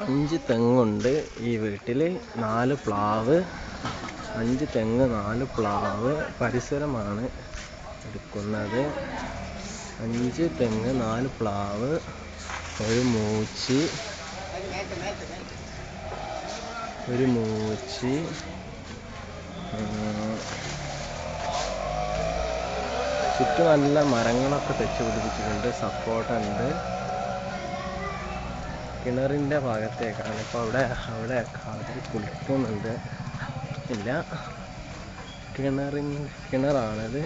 5 തെങ്ങുണ്ട് ഈ വീട്ടിൽ. 4 പ്ലാവ്, 5 തെങ്ങ്, 4 പ്ലാവ് പരിസരമാണ് എടുക്കുന്നത്. 5 തെങ്ങ്, 4 പ്ലാവ്, ഒരു മൂച്ചി, ചുറ്റും നല്ല മരങ്ങളൊക്കെ വെച്ച് പിടിപ്പിച്ചിട്ടുണ്ട്. സപ്പോർട്ട ഉണ്ട്. കിണറിൻ്റെ ഭാഗത്തേക്കാണ് ഇപ്പോൾ. അവിടെ കാതിൽ കുളിക്കുന്നുണ്ട്. ഇല്ല, കിണറാണത്.